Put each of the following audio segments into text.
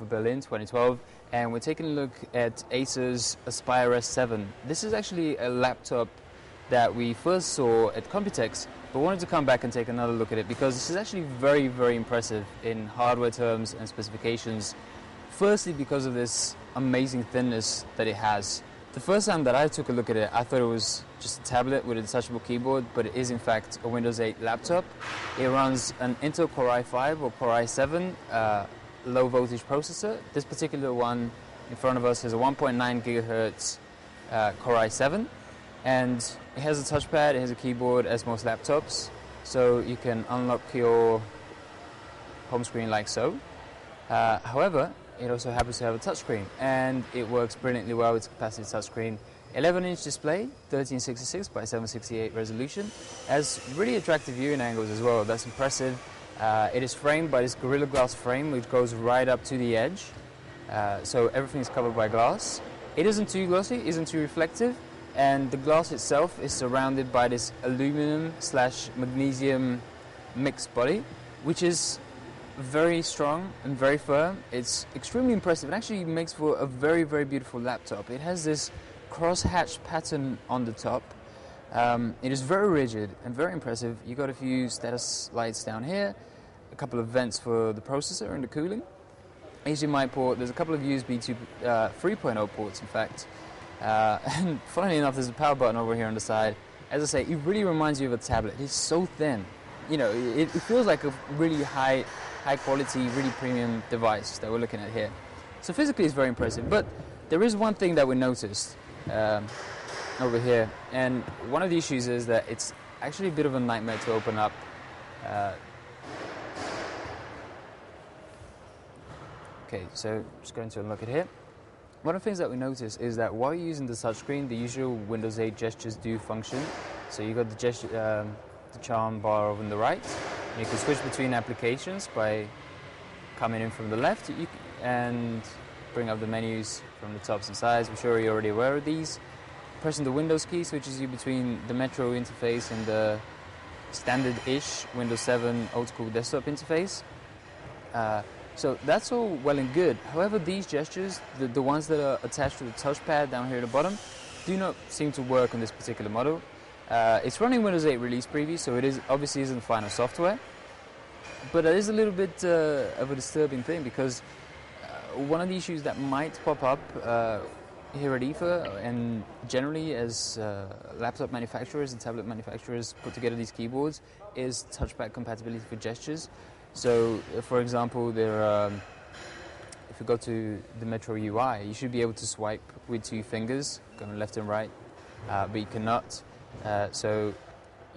for Berlin 2012, and we're taking a look at Acer's Aspire S7. This is actually a laptop that we first saw at Computex, but wanted to come back and take another look at it because this is actually very, very impressive in hardware terms and specifications. Firstly, because of this amazing thinness that it has. The first time that I took a look at it, I thought it was just a tablet with a detachable keyboard, but it is in fact a Windows 8 laptop. It runs an Intel Core i5 or Core i7 low voltage processor. This particular one in front of us has a 1.9 gigahertz Core i7, and it has a touchpad, it has a keyboard as most laptops, so you can unlock your home screen like so. However, it also happens to have a touchscreen, and it works brilliantly well. It's a capacitive touchscreen, 11-inch display, 1366 by 768 resolution, has really attractive viewing angles as well. That's impressive. It is framed by this Gorilla Glass frame, which goes right up to the edge, so everything is covered by glass. It isn't too glossy, isn't too reflective, and the glass itself is surrounded by this aluminum/magnesium mixed body, which is very strong and very firm. It's extremely impressive. It actually makes for a very, very beautiful laptop. It has this cross-hatch pattern on the top. It is very rigid and very impressive. You got a few status lights down here, a couple of vents for the processor and the cooling, HDMI port. There's a couple of USB 3.0 ports, in fact. And funnily enough, there's a power button over here on the side. As I say, it really reminds you of a tablet. It's so thin. You know, it feels like a really high quality, really premium device that we're looking at here. So physically it's very impressive, but there is one thing that we noticed over here, and one of the issues is that it's actually a bit of a nightmare to open up. Okay, so just going to unlock it here. One of the things that we notice is that while you're using the touchscreen, the usual Windows 8 gestures do function. So you got the gesture, the charm bar over on the right. You can switch between applications by coming in from the left and bring up the menus from the tops and sides. I'm sure you're already aware of these. Pressing the Windows key switches you between the Metro interface and the standard-ish Windows 7 old-school desktop interface. So that's all well and good. However, these gestures, the ones that are attached to the touchpad down here at the bottom, do not seem to work on this particular model. It's running Windows 8 release preview, so it obviously isn't final software. But it is a little bit of a disturbing thing, because one of the issues that might pop up here at IFA and generally as laptop manufacturers and tablet manufacturers put together these keyboards is touchpad compatibility for gestures. So, for example, if you go to the Metro UI, you should be able to swipe with 2 fingers, going left and right, but you cannot. So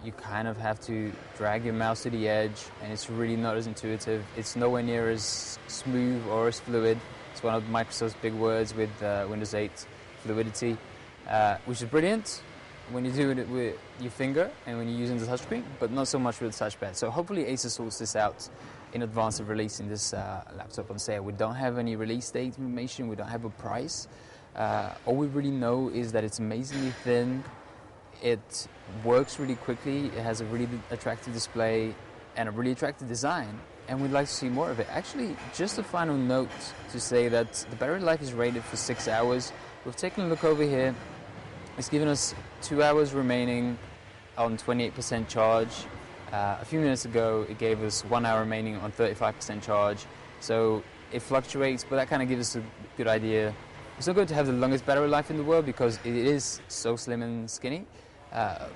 you kind of have to drag your mouse to the edge, and it's really not as intuitive. It's nowhere near as smooth or as fluid. It's one of Microsoft's big words with Windows 8 fluidity, which is brilliant when you do it with your finger and when you're using the touchscreen, but not so much with the touchpad. So hopefully Acer sorts this out in advance of releasing this laptop on sale. We don't have any release date information, we don't have a price. All we really know is that it's amazingly thin. It works really quickly, it has a really attractive display and a really attractive design, and we'd like to see more of it. Actually, just a final note to say that the battery life is rated for 6 hours. We've taken a look over here. It's given us 2 hours remaining on 28% charge. A few minutes ago, it gave us 1 hour remaining on 35% charge. So it fluctuates, but that kind of gives us a good idea. It's not going to have the longest battery life in the world because it is so slim and skinny. But